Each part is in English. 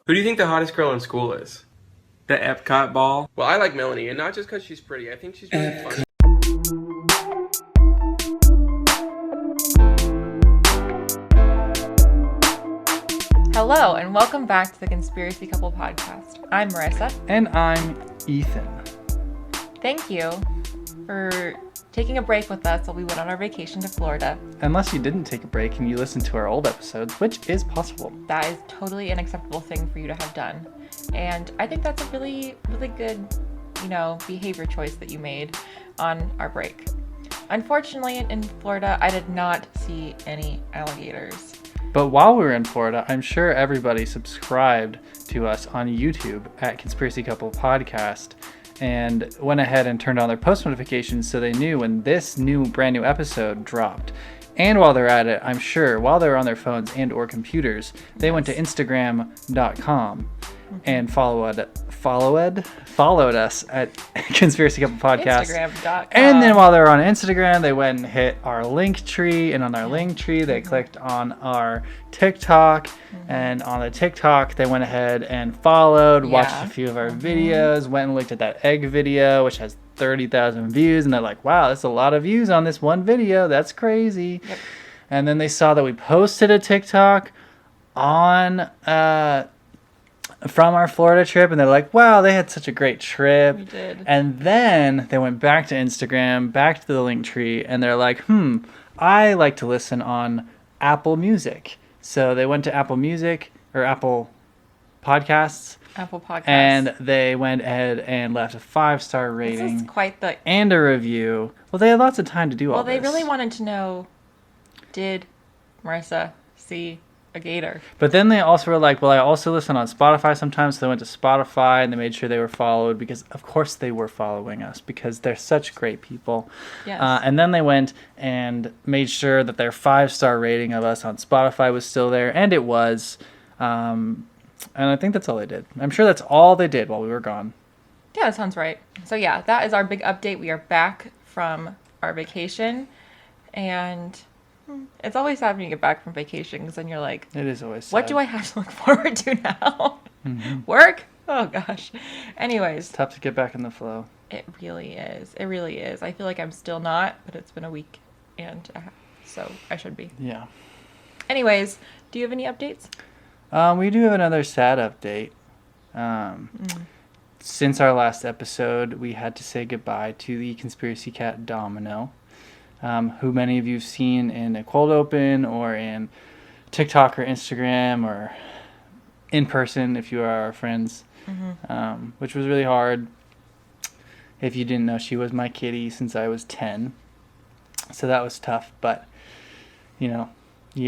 Who do you think the hottest girl in school is? The Epcot ball. Well, I like Melanie, and not just because she's pretty. I think she's really funny. Hello, and welcome back to the Conspiracy Couple podcast. I'm Marisa. And I'm Ethan. Thank you for taking a break with us while we went on our vacation to Florida. Unless you didn't take a break and you listened to our old episodes, which is possible. That is totally an acceptable thing for you to have done. And I think that's a really, really good, behavior choice that you made on our break. Unfortunately, in Florida, I did not see any alligators. But while we were in Florida, I'm sure everybody subscribed to us on YouTube at Conspiracy Couple Podcast and went ahead and turned on their post notifications so they knew when this brand new episode dropped. And while they're at it, I'm sure while they're on their phones and or computers, they went to Instagram.com and followed us at Conspiracy Couple Podcast. Instagram.com. And then while they were on Instagram, they went and hit our link tree. And on our link tree, they clicked on our TikTok. And on the TikTok, they went ahead and followed, watched a few of our videos, went and looked at that egg video, which has 30,000 views. And they're like, wow, that's a lot of views on this one video. That's crazy. Yep. And then they saw that we posted a TikTok on from our Florida trip, and they're like, wow, they had such a great trip. We did. And then they went back to Instagram, back to the link tree, and they're like, I like to listen on Apple Music. So they went to Apple Music or Apple Podcasts. Apple Podcasts. And they went ahead and left a 5-star rating. This is quite the... And a review. Well, they had lots of time to do all this. Well, they really wanted to know, did Marisa see a gator? But then they also were like, well, I also listen on Spotify sometimes. So they went to Spotify and they made sure they were followed because, of course, they were following us because they're such great people. Yes. And then they went and made sure that their 5-star rating of us on Spotify was still there. And it was. And I think that's all they did. I'm sure that's all they did while we were gone. Yeah, that sounds right. So yeah, that is our big update. We are back from our vacation. And it's always sad when you get back from vacation because then you're like, it is always sad. What do I have to look forward to now? Mm-hmm. Work? Oh gosh. Anyways. It's tough to get back in the flow. It really is. It really is. I feel like I'm still not, but it's been a week and a half, so I should be. Yeah. Anyways, do you have any updates? We do have another sad update. Since our last episode, we had to say goodbye to the conspiracy cat Domino. Who many of you have seen in a cold open or in TikTok or Instagram or in person if you are our friends, which was really hard. If you didn't know, she was my kitty since I was 10. So that was tough, but, you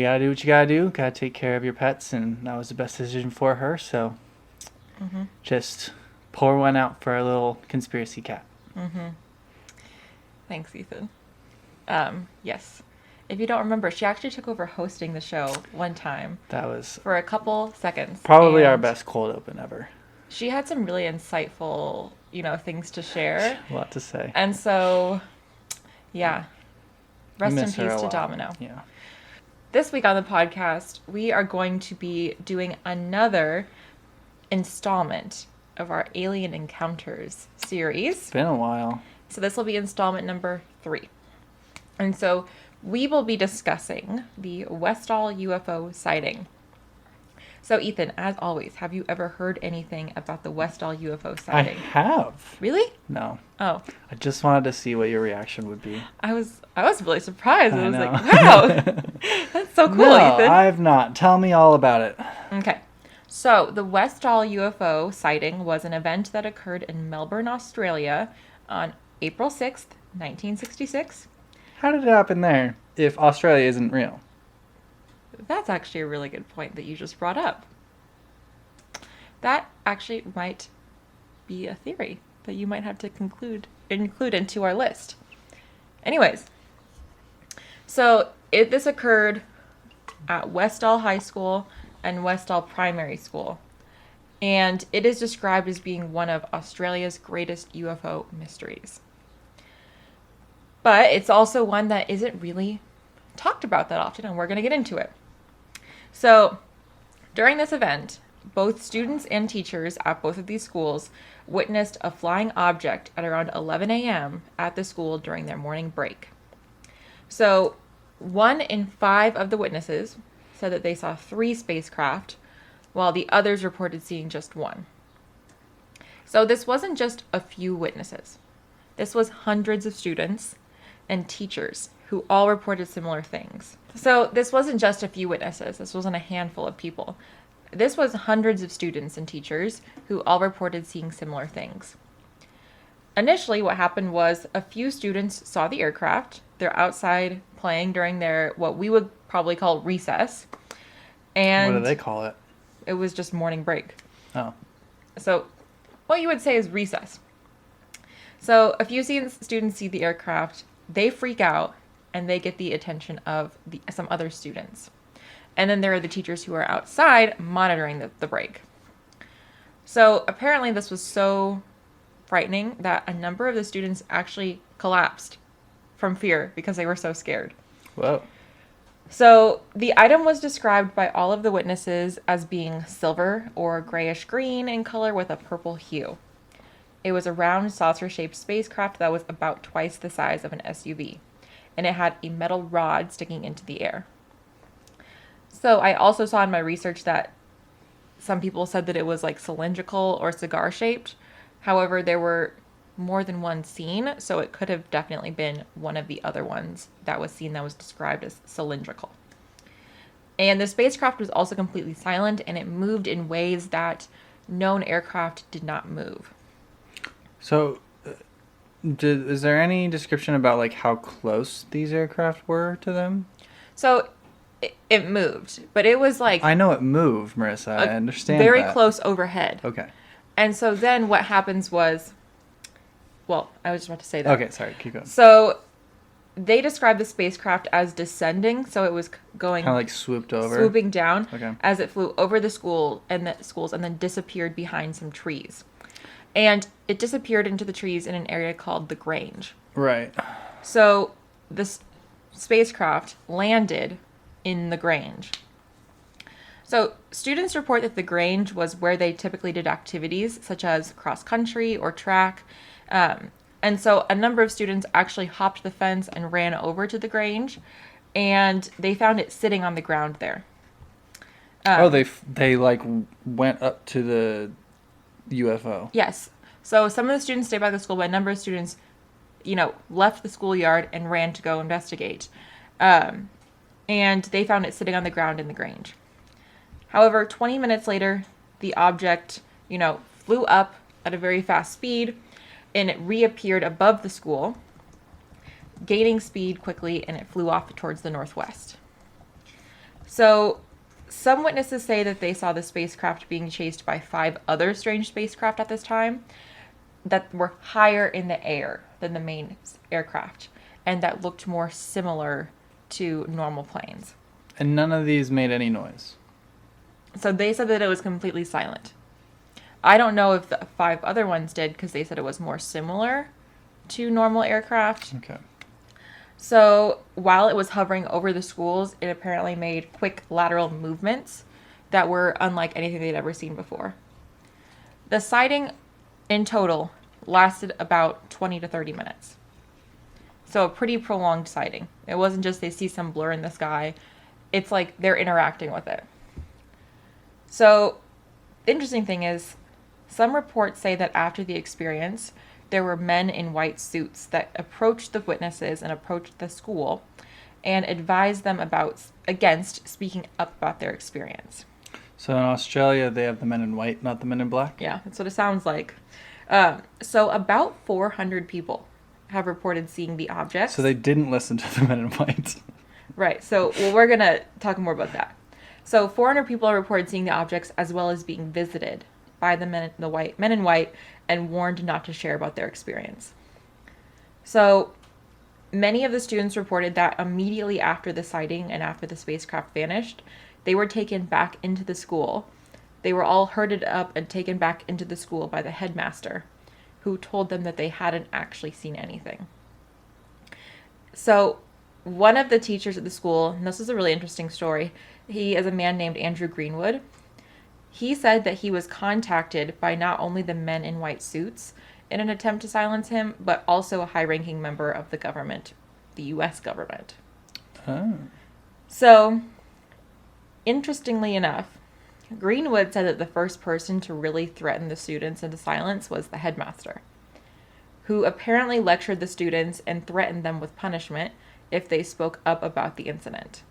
gotta do what you gotta do. Gotta take care of your pets, and that was the best decision for her, so just pour one out for our little conspiracy cat. Thanks, Ethan. Yes. If you don't remember, she actually took over hosting the show one time. That was for a couple seconds. Probably our best cold open ever. She had some really insightful, things to share. A lot to say. And so, yeah. Rest in peace to Domino. Yeah. This week on the podcast, we are going to be doing another installment of our Alien Encounters series. It's been a while. So this will be installment number 3. And so we will be discussing the Westall UFO sighting. So Ethan, as always, have you ever heard anything about the Westall UFO sighting? I have. Really? No. Oh. I just wanted to see what your reaction would be. I was really surprised. I was know. like, wow, that's so cool, no, Ethan. I have not. Tell me all about it. Okay. So the Westall UFO sighting was an event that occurred in Melbourne, Australia on April 6th, 1966. How did it happen there if Australia isn't real? That's actually a really good point that you just brought up. That actually might be a theory that you might have to include into our list. Anyways, so this occurred at Westall High School and Westall Primary School. And it is described as being one of Australia's greatest UFO mysteries. But it's also one that isn't really talked about that often, and we're going to get into it. So, during this event, both students and teachers at both of these schools witnessed a flying object at around 11 a.m. at the school during their morning break. So 1 in 5 of the witnesses said that they saw 3 spacecraft, while the others reported seeing just 1. So this wasn't just a few witnesses. This was hundreds of students and teachers who all reported similar things. So this wasn't just a few witnesses. This wasn't a handful of people. This was hundreds of students and teachers who all reported seeing similar things. Initially, what happened was a few students saw the aircraft. They're outside playing during their, what we would probably call recess. And What do they call it? it was just morning break. Oh. So what you would say is recess. So a few students see the aircraft, they freak out, and they get the attention of some other students. And then there are the teachers who are outside monitoring the break. So apparently this was so frightening that a number of the students actually collapsed from fear because they were so scared. Whoa. So the item was described by all of the witnesses as being silver or grayish green in color with a purple hue. It was a round saucer-shaped spacecraft that was about twice the size of an SUV, and it had a metal rod sticking into the air. So I also saw in my research that some people said that it was like cylindrical or cigar-shaped. However, there were more than one seen, so it could have definitely been one of the other ones that was seen that was described as cylindrical. And the spacecraft was also completely silent, and it moved in ways that known aircraft did not move. So, is there any description about like how close these aircraft were to them? So it moved, but it was like I know it moved, Marissa. I understand very that. close overhead. Okay. And so then what happens was, well, I was just about to say that. Okay, sorry. Keep going. So they described the spacecraft as descending, so it was going Kind of like swooped over. swooping down Okay. as it flew over the schools and then disappeared behind some trees. And it disappeared into the trees in an area called the Grange. Right. So this spacecraft landed in the Grange. So students report that the Grange was where they typically did activities such as cross country or track. And so a number of students actually hopped the fence and ran over to the Grange, and they found it sitting on the ground there. They like went up to the UFO. Yes. So some of the students stayed by the school, but a number of students, left the schoolyard and ran to go investigate. And they found it sitting on the ground in the Grange. However, 20 minutes later, the object, flew up at a very fast speed, and it reappeared above the school, gaining speed quickly, and it flew off towards the northwest. So some witnesses say that they saw the spacecraft being chased by 5 other strange spacecraft at this time that were higher in the air than the main aircraft, and that looked more similar to normal planes. And none of these made any noise. So they said that it was completely silent. I don't know if the 5 other ones did, because they said it was more similar to normal aircraft. Okay. So while it was hovering over the schools, it apparently made quick lateral movements that were unlike anything they'd ever seen before. The sighting in total lasted about 20 to 30 minutes. So a pretty prolonged sighting. It wasn't just they see some blur in the sky. It's like they're interacting with it. So the interesting thing is, some reports say that after the experience, there were men in white suits that approached the witnesses and approached the school and advised them against speaking up about their experience. So in Australia, they have the men in white, not the men in black? Yeah, that's what it sounds like. So about 400 people have reported seeing the objects. So they didn't listen to the men in white. Right. So we're going to talk more about that. So 400 people are reported seeing the objects, as well as being visited by the men in white and warned not to share about their experience. So many of the students reported that immediately after the sighting and after the spacecraft vanished, they were taken back into the school. They were all herded up and taken back into the school by the headmaster, who told them that they hadn't actually seen anything. So one of the teachers at the school, and this is a really interesting story, he is a man named Andrew Greenwood. He said that he was contacted by not only the men in white suits in an attempt to silence him, but also a high-ranking member of the government, the U.S. government. Oh. So, interestingly enough, Greenwood said that the first person to really threaten the students into silence was the headmaster, who apparently lectured the students and threatened them with punishment if they spoke up about the incident.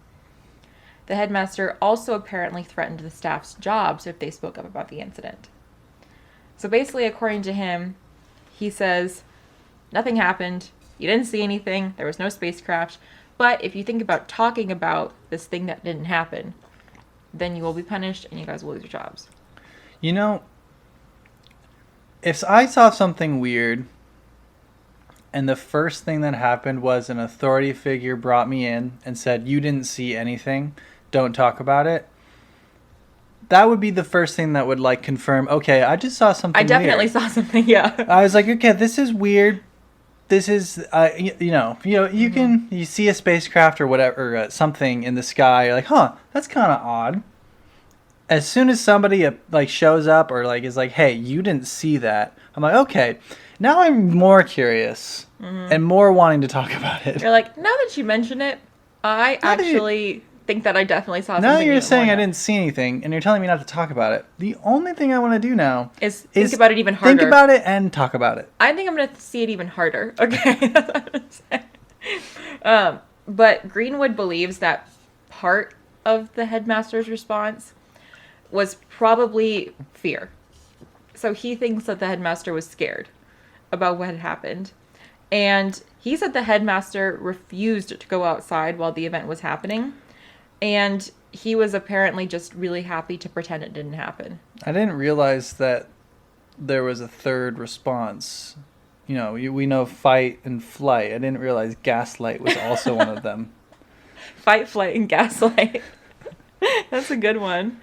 The headmaster also apparently threatened the staff's jobs if they spoke up about the incident. So basically, according to him, he says, nothing happened, you didn't see anything, there was no spacecraft, but if you think about talking about this thing that didn't happen, then you will be punished and you guys will lose your jobs. You know, if I saw something weird and the first thing that happened was an authority figure brought me in and said, you didn't see anything, don't talk about it, that would be the first thing that would like confirm, okay, I just saw something I definitely weird. saw something, yeah. I was like, okay, this is weird. This is, you can, you see a spacecraft or whatever, something in the sky, you're like, huh, that's kind of odd. As soon as somebody like shows up or like is like, hey, you didn't see that, I'm like, okay, now I'm more curious and more wanting to talk about it. You're like, now that you mention it, I actually think that I definitely saw something. Now you're even saying more I didn't see anything and you're telling me not to talk about it. The only thing I want to do now is think about it even harder. Think about it and talk about it. I think I'm going to see it even harder. Okay, that's what I'm saying. But Greenwood believes that part of the headmaster's response was probably fear. So he thinks that the headmaster was scared about what had happened. And he said the headmaster refused to go outside while the event was happening. And he was apparently just really happy to pretend it didn't happen. I didn't realize that there was a third response. You know, we know fight and flight. I didn't realize gaslight was also one of them. Fight, flight, and gaslight. That's a good one.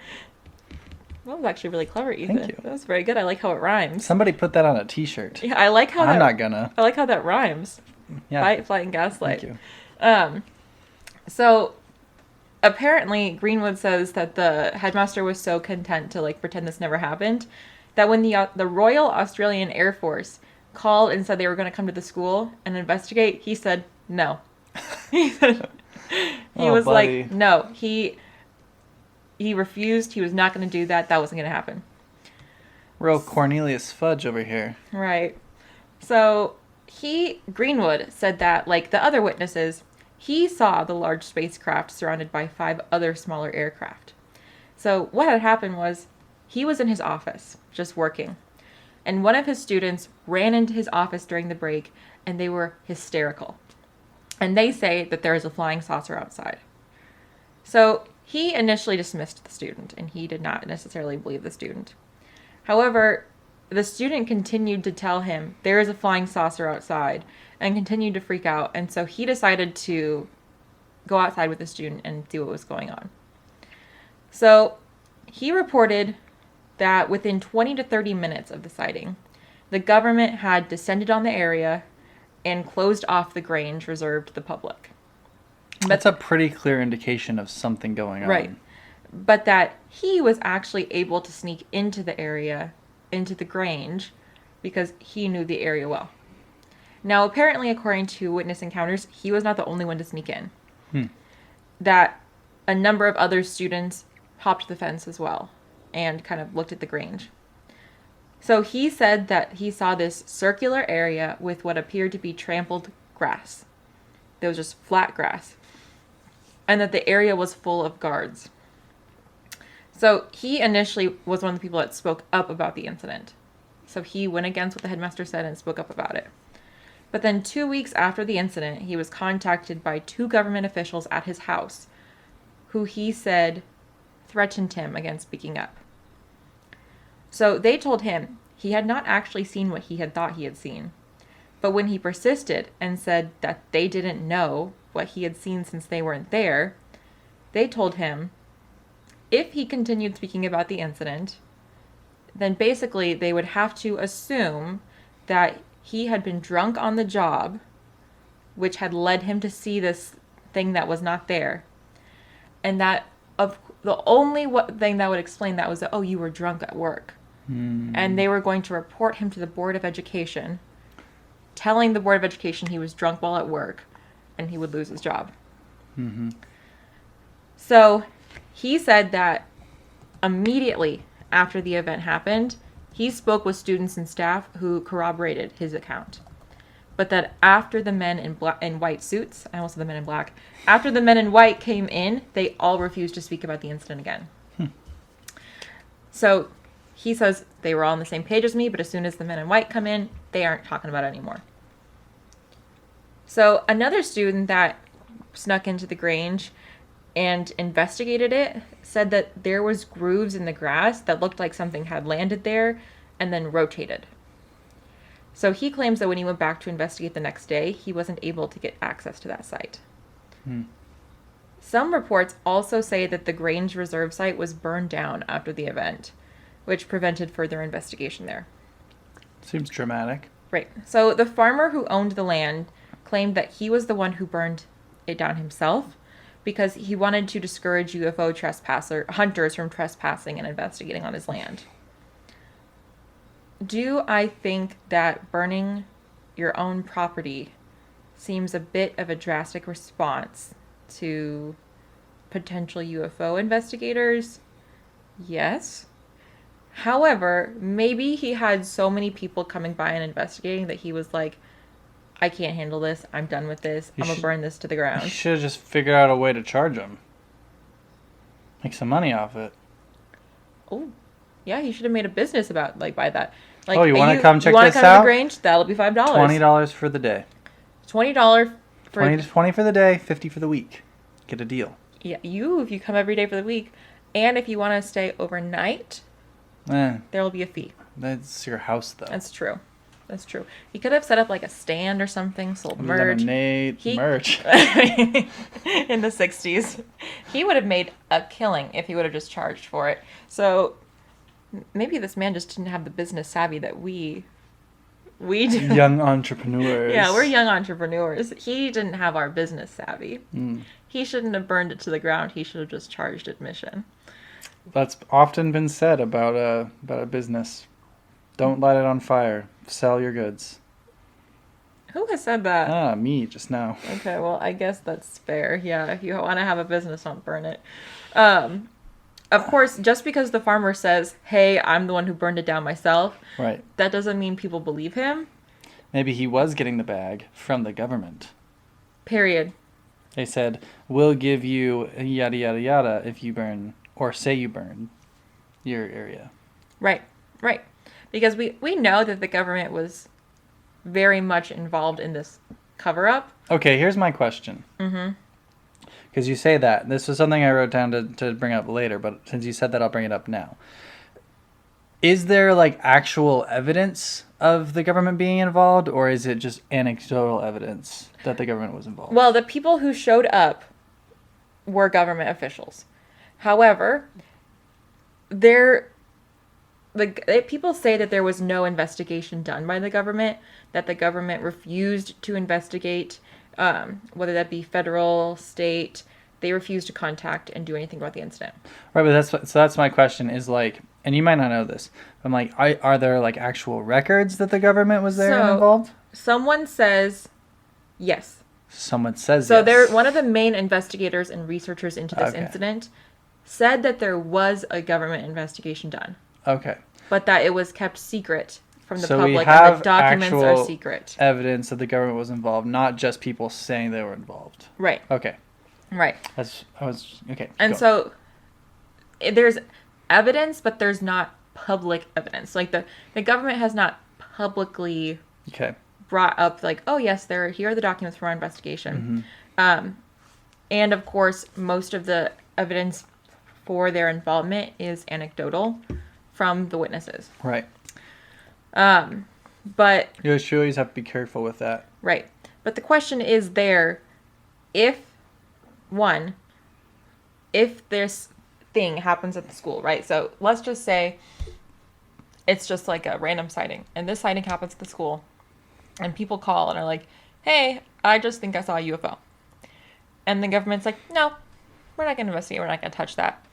That was actually really clever, Ethan. Thank you. That was very good. I like how it rhymes. Somebody put that on a t-shirt. Yeah, I like how I'm not gonna. I like how that rhymes. Yeah. Fight, flight, and gaslight. Thank you. So apparently Greenwood says that the headmaster was so content to like pretend this never happened that when the Royal Australian Air Force called and said they were going to come to the school and investigate, he said no. He said, he was buddy. like, no. He refused. He was not going to do that. That wasn't going to happen. Real Cornelius Fudge over here. Right. So Greenwood said that, like the other witnesses, he saw the large spacecraft surrounded by 5 other smaller aircraft. So what had happened was he was in his office just working, and one of his students ran into his office during the break, and they were hysterical. And they say that there is a flying saucer outside. So he initially dismissed the student, and he did not necessarily believe the student. However, the student continued to tell him there is a flying saucer outside and continued to freak out. And so he decided to go outside with the student and see what was going on. So he reported that within 20 to 30 minutes of the sighting, the government had descended on the area and closed off the Grange reserved to the public. That's a pretty clear indication of something going on. Right. But that he was actually able to sneak into the area, into the Grange, because he knew the area well. Now, apparently, according to witness encounters, he was not the only one to sneak in. That a number of other students hopped the fence as well and kind of looked at the Grange. So he said that he saw this circular area with what appeared to be trampled grass. There was just flat grass. And that the area was full of guards. So he initially was one of the people that spoke up about the incident. So he went against what the headmaster said and spoke up about it. But then 2 weeks after the incident, he was contacted by 2 government officials at his house, who he said threatened him against speaking up. So they told him he had not actually seen what he had thought he had seen. But when he persisted and said that they didn't know what he had seen since they weren't there, they told him if he continued speaking about the incident, then basically they would have to assume that he had been drunk on the job, which had led him to see this thing that was not there. And that the only thing that would explain that was that, oh, you were drunk at work. And they were going to report him to the Board of Education, telling the Board of Education he was drunk while at work, and he would lose his job. Mm-hmm. So he said that immediately after the event happened, he spoke with students and staff who corroborated his account. But that after the men in white suits, I almost said the men in black, after the men in white came in, they all refused to speak about the incident again. So he says they were all on the same page as me, but as soon as the men in white come in, they aren't talking about it anymore. So another student that snuck into the Grange and investigated it said that there was grooves in the grass that looked like something had landed there and then rotated. So he claims that when he went back to investigate the next day, he wasn't able to get access to that site. Some reports also say that the Grange Reserve site was burned down after the event, which prevented further investigation there. Seems dramatic. Right. So the farmer who owned the land claimed that he was the one who burned it down himself because he wanted to discourage UFO hunters from trespassing and investigating on his land. Do I think that burning your own property seems a bit of a drastic response to potential UFO investigators? Yes. However, maybe he had so many people coming by and investigating that he was like, I can't handle this. I'm done with this. I'm going to burn this to the ground. You should have just figured out a way to charge them. Make some money off it. Oh, yeah, he should have made a business about, by that. Like, oh, you want to come check this out? You want to come to the Grange? That'll be $5. $20 for the day. $20 for... 20 for the day, $50 for the week. Get a deal. Yeah, if you come every day for the week. And if you want to stay overnight, there will be a fee. That's your house, though. That's true. He could have set up a stand or something, sold merch. Lemonade, merch. In the 60s. He would have made a killing if he would have just charged for it. So maybe this man just didn't have the business savvy that we do. Young entrepreneurs. Yeah, we're young entrepreneurs. He didn't have our business savvy. He shouldn't have burned it to the ground. He should have just charged admission. That's often been said about a business. Don't light it on fire. Sell your goods. Who has said that? Me just now. Okay, well, I guess that's fair. Yeah, if you want to have a business, don't burn it. Of course, just because the farmer says, hey, I'm the one who burned it down myself, right, that doesn't mean people believe him. Maybe he was getting the bag from the government. Period. They said, we'll give you yada, yada, yada if you burn, or say you burn your area. Right. Because we know that the government was very much involved in this cover-up. Okay, here's my question. Because you say that. This was something I wrote down to bring up later, but since you said that, I'll bring it up now. Is there, actual evidence of the government being involved, or is it just anecdotal evidence that the government was involved? Well, the people who showed up were government officials. However, people say that there was no investigation done by the government, that the government refused to investigate, whether that be federal, state. They refused to contact and do anything about the incident. Right, but that's my question is and you might not know this. I'm are there actual records that the government was there and involved? Someone says yes. Someone says so yes. They're one of the main investigators and researchers into this incident said that there was a government investigation done. Okay. But that it was kept secret from the so public, we have and the documents are secret. Evidence that the government was involved, not just people saying they were involved. Right. Okay. Right. Okay. And so there's evidence, but there's not public evidence. The government has not publicly brought up oh yes, here are the documents for our investigation. And of course, most of the evidence for their involvement is anecdotal from the witnesses. Right. But you always have to be careful with that. Right. But the question is if this thing happens at the school, right? So let's just say it's just a random sighting, and this sighting happens at the school, and people call and are like, hey, I just think I saw a UFO. And the government's like, no, we're not going to investigate. We're not going to touch that.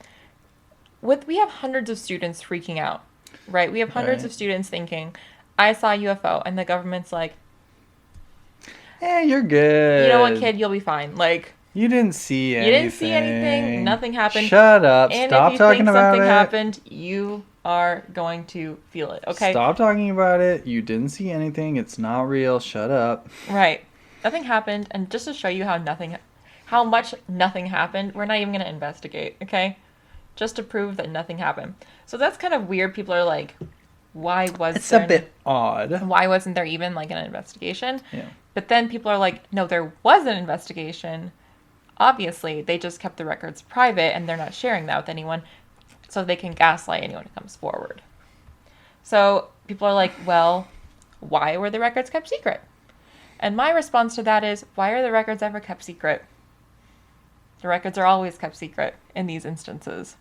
We have hundreds of students freaking out, right? We have hundreds of students thinking, I saw a UFO, and the government's like, you're good. You know what, kid? You'll be fine. Like, you didn't see anything. You didn't see anything. Nothing happened. Shut up. And Stop if you talking think about something it. happened, you are going to feel it, okay? Stop talking about it. You didn't see anything. It's not real. Shut up. Right. Nothing happened, and just to show you how much nothing happened, we're not even going to investigate, okay? Just to prove that nothing happened. So that's kind of weird. People are like, why was It's a bit odd. Why wasn't there even like an investigation? Yeah. But then people are like, no, there was an investigation. Obviously, they just kept the records private and they're not sharing that with anyone so they can gaslight anyone who comes forward. So people are like, well, why were the records kept secret? And my response to that is, why are the records ever kept secret? The records are always kept secret in these instances,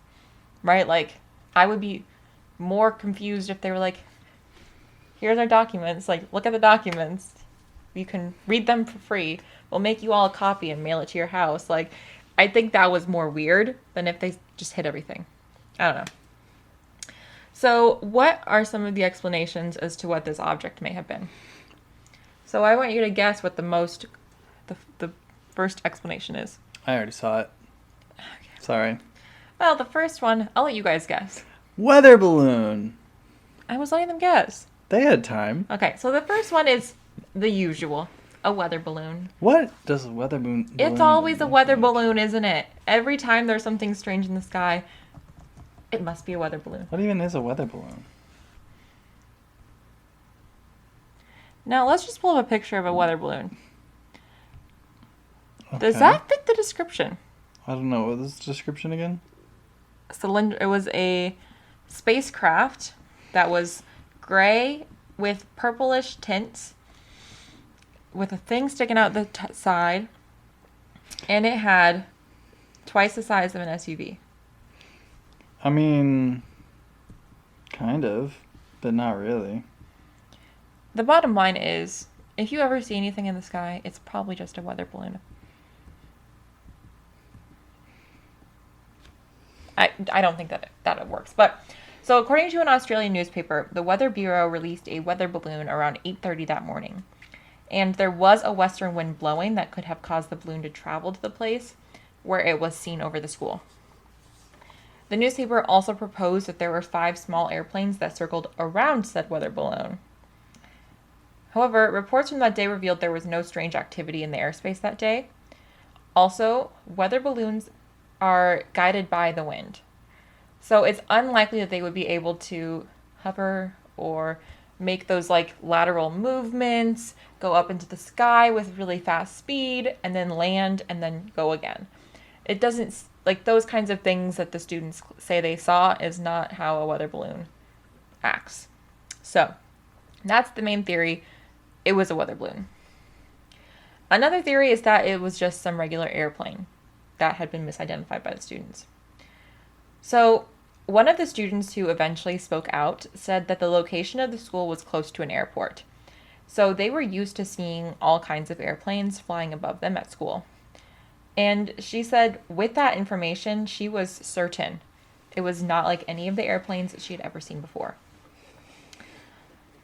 right? Like, I would be more confused if they were like, here's our documents. Like, look at the documents. You can read them for free. We'll make you all a copy and mail it to your house. Like, I think that was more weird than if they just hid everything. I don't know. So what are some of the explanations as to what this object may have been? So I want you to guess what the first explanation is. I already saw it. Okay. Sorry. Well, the first one, I'll let you guys guess. Weather balloon. I was letting them guess. They had time. Okay, so the first one is the usual, a weather balloon. What does a weather balloon? It's always a weather balloon, isn't it? Every time there's something strange in the sky, it must be a weather balloon. What even is a weather balloon? Now, let's just pull up a picture of a weather balloon. Okay. Does that fit the description? I don't know. What was the description again? It was a spacecraft that was gray with purplish tints with a thing sticking out the side, and it had twice the size of an SUV. I mean, kind of, but not really. The bottom line is, if you ever see anything in the sky, it's probably just a weather balloon. I don't think that it works. But so according to an Australian newspaper, the Weather Bureau released a weather balloon around 8:30 that morning. And there was a western wind blowing that could have caused the balloon to travel to the place where it was seen over the school. The newspaper also proposed that there were 5 small airplanes that circled around said weather balloon. However, reports from that day revealed there was no strange activity in the airspace that day. Also, weather balloons are guided by the wind. So it's unlikely that they would be able to hover or make those like lateral movements, go up into the sky with really fast speed, and then land and then go again. It doesn't, like those kinds of things that the students say they saw is not how a weather balloon acts. So that's the main theory. It was a weather balloon. Another theory is that it was just some regular airplane that had been misidentified by the students. So one of the students who eventually spoke out said that the location of the school was close to an airport. So they were used to seeing all kinds of airplanes flying above them at school. And she said with that information, she was certain it was not like any of the airplanes that she had ever seen before.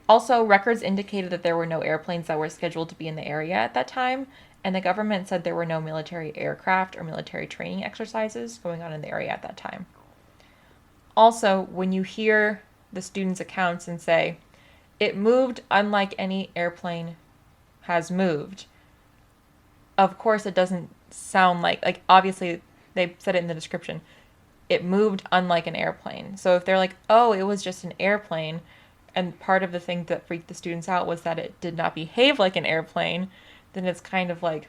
Also, records indicated that there were no airplanes that were scheduled to be in the area at that time, and the government said there were no military aircraft or military training exercises going on in the area at that time. Also, when you hear the students' accounts and say, it moved unlike any airplane has moved, of course it doesn't sound like obviously they said it in the description, it moved unlike an airplane. So if they're like, oh, it was just an airplane, and part of the thing that freaked the students out was that it did not behave like an airplane, then it's kind of like,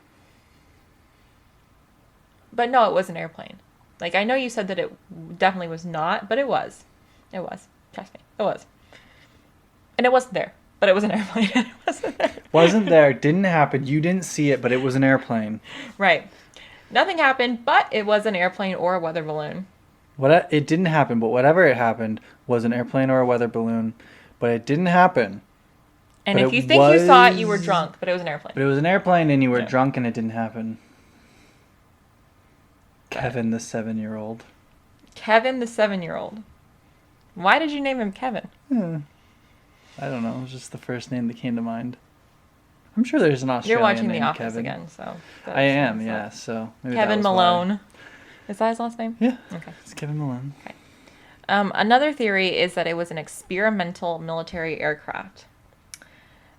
but no, it was an airplane. Like, I know you said that it definitely was not, but it was. It was. Trust me. It was. And it wasn't there, but it was an airplane. It wasn't there. Wasn't there. Didn't happen. You didn't see it, but it was an airplane. Right. Nothing happened, but it was an airplane or a weather balloon. It didn't happen, but whatever it happened was an airplane or a weather balloon. But it didn't happen. And if you think you saw it, you were drunk, but it was an airplane. But it was an airplane and you were drunk and it didn't happen. Kevin, the 7-year-old. Kevin, the 7-year-old. Why did you name him Kevin? I don't know. It was just the first name that came to mind. I'm sure there's an Australian You're watching named The Office Kevin. again, so. I am, yeah. So maybe that Kevin was why. Malone. Is that his last name? Yeah. Okay. It's Kevin Malone. Okay. Another theory is that it was an experimental military aircraft.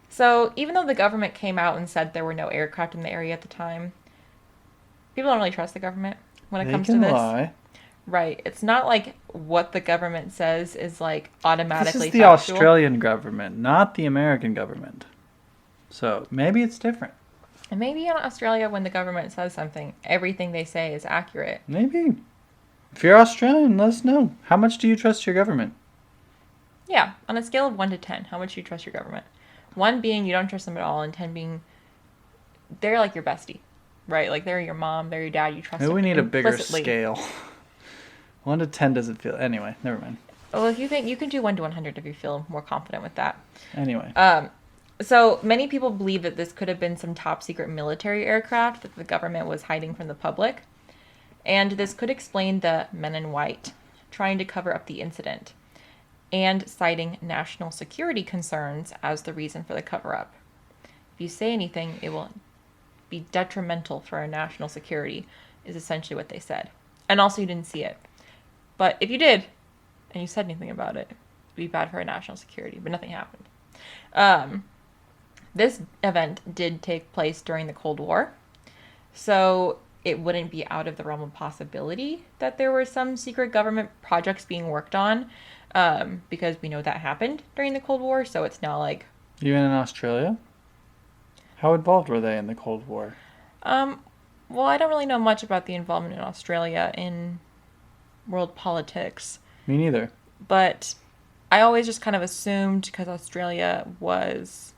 So even though the government came out and said there were no aircraft in the area at the time, people don't really trust the government when it comes to They this. can lie. Right. It's not like what the government says is like automatically This is the factual. Australian government, not the American government. So maybe it's different. And maybe in Australia, when the government says something, everything they say is accurate. Maybe. If you're Australian, let us know. How much do you trust your government? Yeah, on a scale of 1 to 10, how much do you trust your government? 1 being you don't trust them at all, and 10 being they're like your bestie, right? Like they're your mom, they're your dad, you trust Maybe them we need a bigger implicitly. scale. 1 to 10 doesn't feel... Anyway, never mind. Well, if you think you can do 1 to 100 if you feel more confident with that. Anyway. So many people believe that this could have been some top secret military aircraft that the government was hiding from the public. And this could explain the men in white trying to cover up the incident and citing national security concerns as the reason for the cover-up. If you say anything, it will be detrimental for our national security, is essentially what they said. And also you didn't see it. But if you did, and you said anything about it, it'd be bad for our national security, but nothing happened. This event did take place during the Cold War, so it wouldn't be out of the realm of possibility that there were some secret government projects being worked on, because we know that happened during the Cold War, so it's not like... Even in Australia? How involved were they in the Cold War? Well, I don't really know much about the involvement in Australia in world politics. Me neither. But I always just kind of assumed, because Australia was,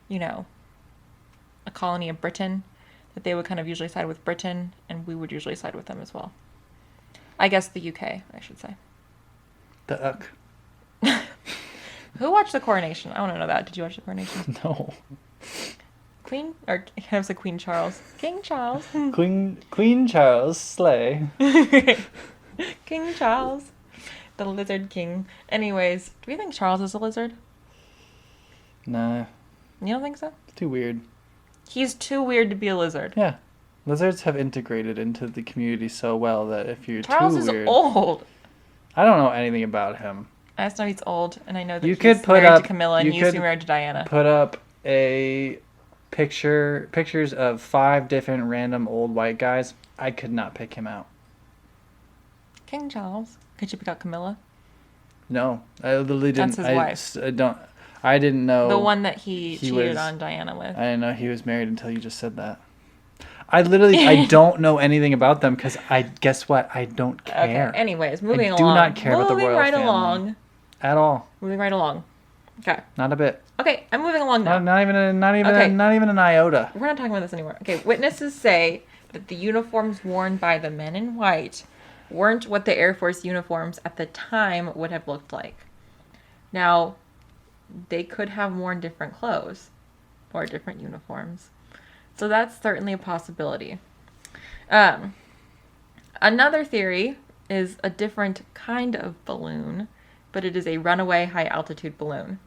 you know, a colony of Britain, that they would kind of usually side with Britain, and we would usually side with them as well. I guess the UK, I should say. The Who watched the coronation? I want to know that. Did you watch the coronation? No. Queen? Or I was like Queen Charles. King Charles. Queen Charles Slay. King Charles. The lizard king. Anyways, do we think Charles is a lizard? Nah. You don't think so? It's too weird. He's too weird to be a lizard. Yeah. Lizards have integrated into the community so well that if you're Charles too is weird... old. I don't know anything about him. I just know he's old, and I know that You he's could put married up- to Camilla, and you he used to could be married to Diana. Put up a pictures of 5 different random old white guys. I could not pick him out. King Charles. Could you pick out Camilla? No, I literally didn't. That's his wife. I didn't know. The one that he cheated was- on Diana with. I didn't know he was married until you just said that. I don't know anything about them because guess what? I don't care. Okay, anyways, moving I along. do not care about the Moving royal right family. along. At all. Moving right along. Okay. Not a bit. Okay, I'm moving along now. Not even Okay. not even an iota. We're not talking about this anymore. Okay, witnesses say that the uniforms worn by the men in white weren't what the Air Force uniforms at the time would have looked like. Now, they could have worn different clothes or different uniforms. So that's certainly a possibility. Another theory is a different kind of balloon, but it is a runaway high-altitude balloon.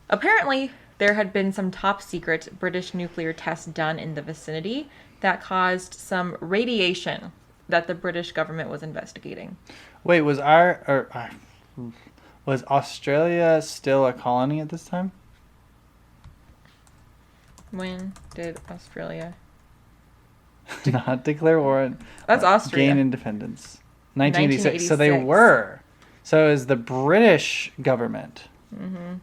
Apparently, there had been some top-secret British nuclear tests done in the vicinity that caused some radiation that the British government was investigating. Wait, was Australia still a colony at this time? When did Australia... Not declare war. That's Austria. Gain independence. 1986. So they 1986. were. So it was the British government. Mm-hmm.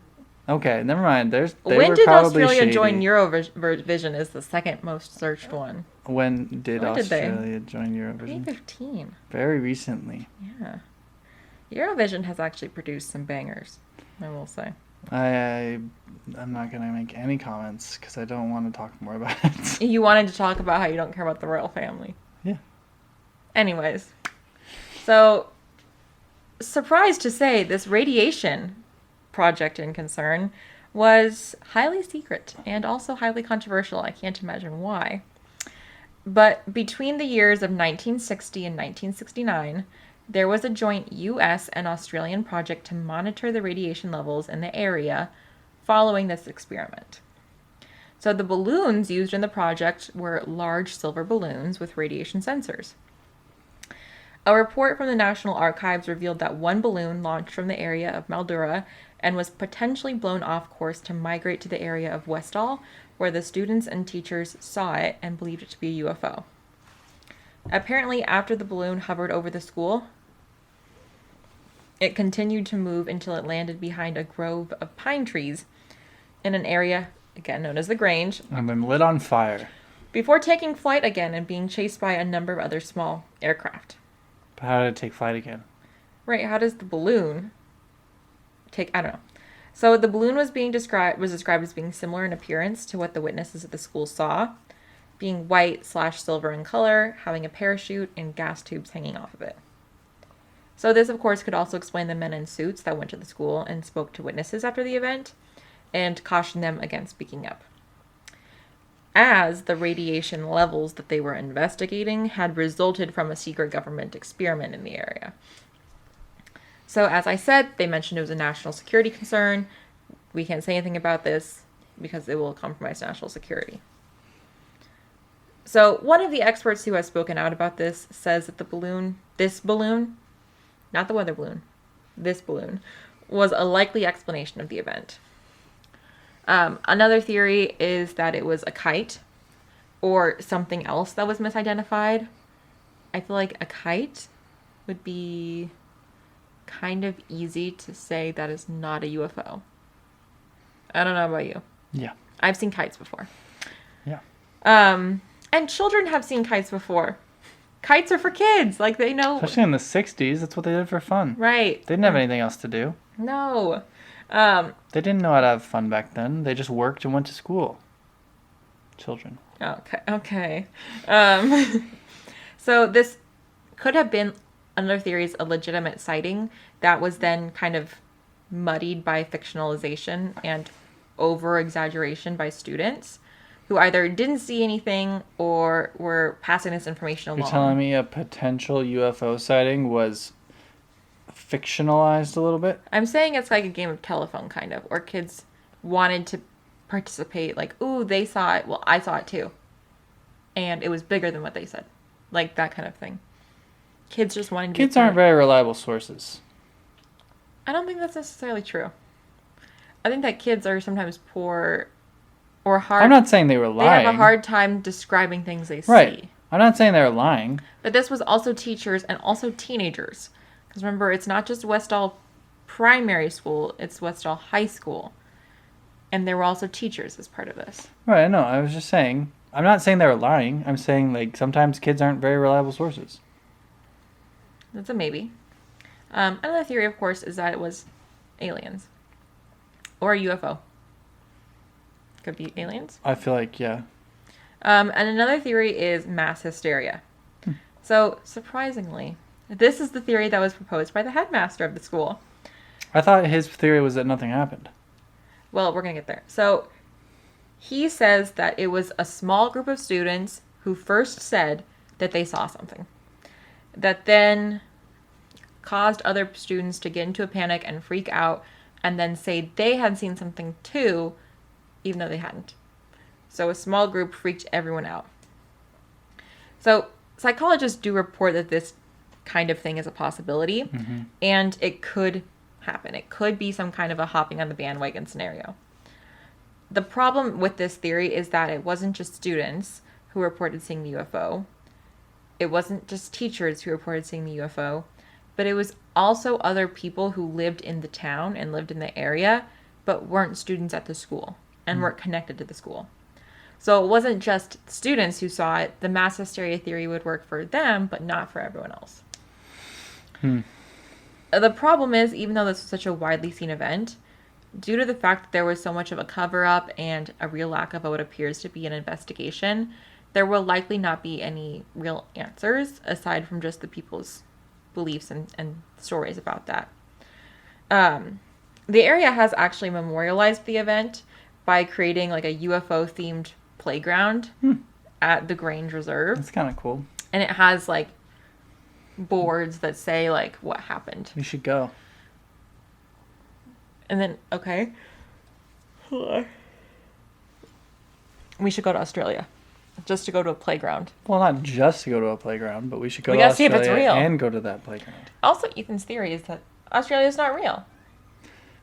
Okay, never mind. They When were did probably Australia shady. join Eurovision is the second most searched one. When did When did they? Australia join Eurovision? 2015. Very recently. Yeah. Eurovision has actually produced some bangers, I will say. I'm not going to make any comments because I don't want to talk more about it. You wanted to talk about how you don't care about the royal family. Yeah. Anyways. So, surprised to say, this radiation project in concern was highly secret and also highly controversial. I can't imagine why. But between the years of 1960 and 1969, there was a joint U.S. and Australian project to monitor the radiation levels in the area following this experiment. So the balloons used in the project were large silver balloons with radiation sensors. A report from the National Archives revealed that one balloon launched from the area of Mildura and was potentially blown off course to migrate to the area of Westall, where the students and teachers saw it and believed it to be a UFO. Apparently, after the balloon hovered over the school, it continued to move until it landed behind a grove of pine trees in an area, again known as the Grange, And then lit on fire. before taking flight again and being chased by a number of other small aircraft. But how did it take flight again? Right, how does the balloon take, I don't know. So the balloon was described as being similar in appearance to what the witnesses at the school saw, being white/silver in color, having a parachute and gas tubes hanging off of it. So this, of course, could also explain the men in suits that went to the school and spoke to witnesses after the event and cautioned them against speaking up, as the radiation levels that they were investigating had resulted from a secret government experiment in the area. So as I said, they mentioned it was a national security concern. We can't say anything about this because it will compromise national security. So one of the experts who has spoken out about this says that this balloon, not the weather balloon, this balloon, was a likely explanation of the event. Another theory is that it was a kite or something else that was misidentified. I feel like a kite would be kind of easy to say that is not a UFO. I don't know about you. Yeah. I've seen kites before. Yeah. And children have seen kites before. Kites are for kids. Like, they know. Especially in the 60s, that's what they did for fun. Right. They didn't have anything else to do. No. They didn't know how to have fun back then. They just worked and went to school. Children. Okay. So this could have been, another theory is a legitimate sighting that was then kind of muddied by fictionalization and over-exaggeration by students who either didn't see anything or were passing this information along. You're telling me a potential UFO sighting was fictionalized a little bit? I'm saying it's like a game of telephone, kind of, or kids wanted to participate, like, ooh, they saw it, well, I saw it too. And it was bigger than what they said. Like, that kind of thing. Kids just wanted to be Kids aren't very reliable sources. I don't think that's necessarily true. I think that kids are sometimes poor or hard. I'm not saying they were lying. They have a hard time describing things they Right. see. I'm not saying they were lying. But this was also teachers and also teenagers. Because remember, it's not just Westall Primary School, it's Westall High School. And there were also teachers as part of this. Right, I know. I was just saying. I'm not saying they were lying. I'm saying, like, sometimes kids aren't very reliable sources. That's a maybe. Another theory, of course, is that it was aliens. Or a UFO. Could be aliens. I feel like, yeah. And another theory is mass hysteria. So, surprisingly, this is the theory that was proposed by the headmaster of the school. I thought his theory was that nothing happened. Well, we're going to get there. So, he says that it was a small group of students who first said that they saw something. That then caused other students to get into a panic and freak out and then say they had seen something too, even though they hadn't. So a small group freaked everyone out. So psychologists do report that this kind of thing is a possibility, and it could happen. It could be some kind of a hopping on the bandwagon scenario. The problem with this theory is that it wasn't just students who reported seeing the UFO. It wasn't just teachers who reported seeing the UFO, but it was also other people who lived in the town and lived in the area, but weren't students at the school and weren't connected to the school. So it wasn't just students who saw it. The mass hysteria theory would work for them, but not for everyone else. The problem is, even though this was such a widely seen event, due to the fact that there was so much of a cover-up and a real lack of what appears to be an investigation, there will likely not be any real answers aside from just the people's beliefs and stories about that. The area has actually memorialized the event by creating like a UFO-themed playground at the Grange Reserve. That's kind of cool. And it has, like, boards that say, like, what happened. We should go. And then, okay. We should go to Australia. Just to go to a playground. Well, not just to go to a playground, but we should go We to gotta see Australia if it's real. and go to that playground. Also, Ethan's theory is that Australia is not real.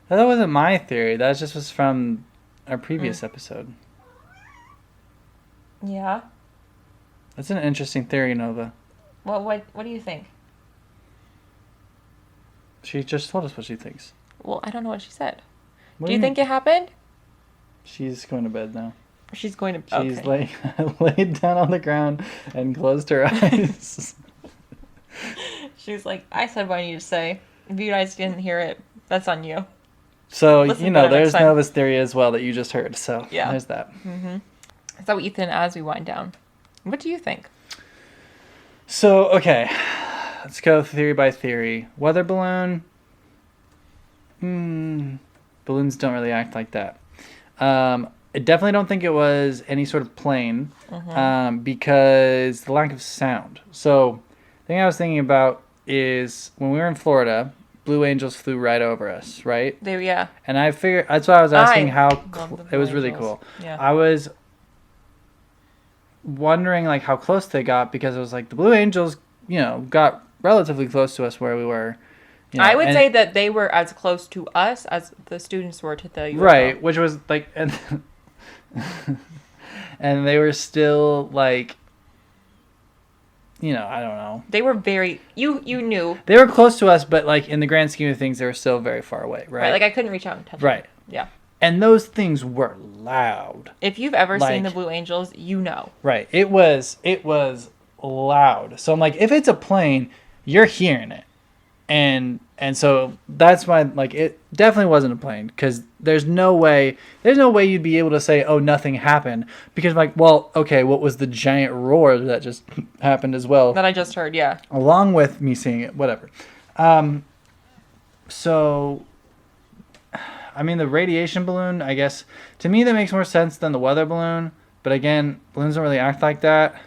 That wasn't my theory. That just was from our previous episode. Yeah. That's an interesting theory, Nova. Well, what do you think? She just told us what she thinks. Well, I don't know what she said. What Do you think it happened? She's going to bed now. She's going to... She's okay. laid down on the ground and closed her eyes. She's like, I said what I needed to say. If you guys didn't hear it, that's on you. So, Listen better there's next time. Nova's theory as well that you just heard. So, Yeah. there's that. So, Ethan, as we wind down, what do you think? So, okay. Let's go theory by theory. Weather balloon. Balloons don't really act like that. I definitely don't think it was any sort of plane because the lack of sound. So, the thing I was thinking about is when we were in Florida, Blue Angels flew right over us, right? Yeah. And I figured that's why I was asking how love the it Blue was really Angels. cool. Yeah. I was wondering like how close they got because it was like the Blue Angels, got relatively close to us where we were. I would say that they were as close to us as the students were to the UFO. Right, which was like and and they were still like I don't know. They were very you knew. They were close to us, but like in the grand scheme of things they were still very far away, right? Right, like I couldn't reach out and touch them. Right. Yeah. And those things were loud. If you've ever seen the Like- Blue Angels, you know. Right. It was loud. So I'm like, if it's a plane, you're hearing it. And so that's why it definitely wasn't a plane because there's no way you'd be able to say, oh, nothing happened because well, okay, what was the giant roar that just happened as well? That I just heard, yeah. Along with me seeing it, whatever. So, I mean, the radiation balloon, I guess, to me that makes more sense than the weather balloon. But again, balloons don't really act like that.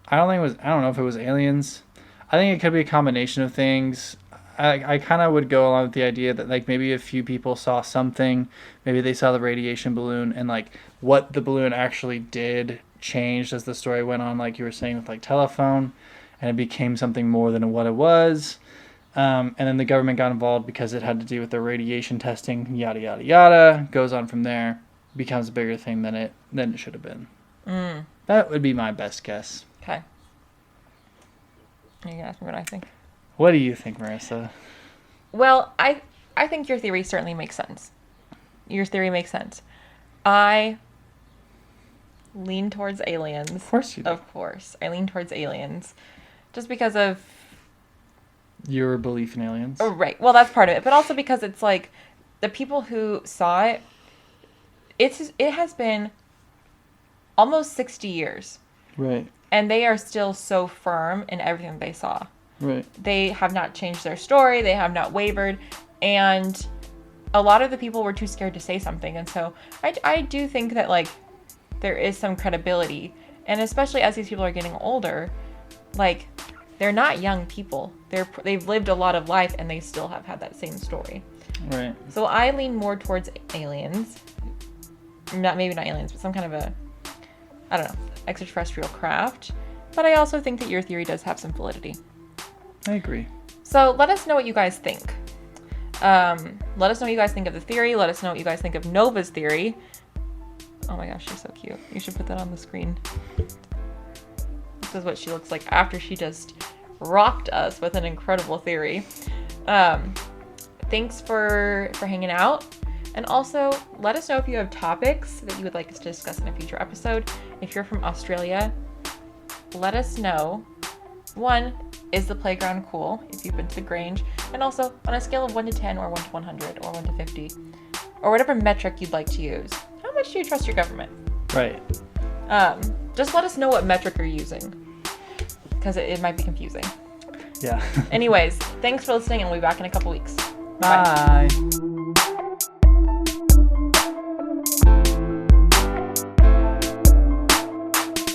I don't know if it was aliens. I think it could be a combination of things. I kind of would go along with the idea that maybe a few people saw something. Maybe they saw the radiation balloon and what the balloon actually did changed as the story went on, like you were saying with telephone, and it became something more than what it was. And then the government got involved because it had to do with the radiation testing, yada, yada, yada. Goes on from there. Becomes a bigger thing than it should have been. That would be my best guess. Okay. You can ask me what I think. What do you think, Marissa? Well, I think your theory certainly makes sense. Your theory makes sense. I lean towards aliens. Of course you do. Of course. I lean towards aliens. Just because of... Your belief in aliens? Oh, right. Well, that's part of it. But also because it's the people who saw it, it has been almost 60 years. Right. And they are still so firm in everything they saw. Right. They have not changed their story. They have not wavered. And a lot of the people were too scared to say something. And so I do think that, there is some credibility. And especially as these people are getting older, they're not young people. They've lived a lot of life and they still have had that same story. Right. So I lean more towards aliens. Maybe not aliens, but some kind of extraterrestrial craft. But I also think that your theory does have some validity. I agree. So let us know what you guys think. Let us know what you guys think of the theory. Let us know what you guys think of Nova's theory. Oh my gosh, she's so cute. You should put that on the screen. This is what she looks like after she just rocked us with an incredible theory. Thanks for hanging out. And also, let us know if you have topics that you would like us to discuss in a future episode. If you're from Australia, let us know. 1, is the playground cool if you've been to the Grange? And also, on a scale of 1 to 10 or 1 to 100 or 1 to 50, or whatever metric you'd like to use, how much do you trust your government? Right. Just let us know what metric you're using, because it might be confusing. Yeah. Anyways, thanks for listening, and we'll be back in a couple weeks. Bye.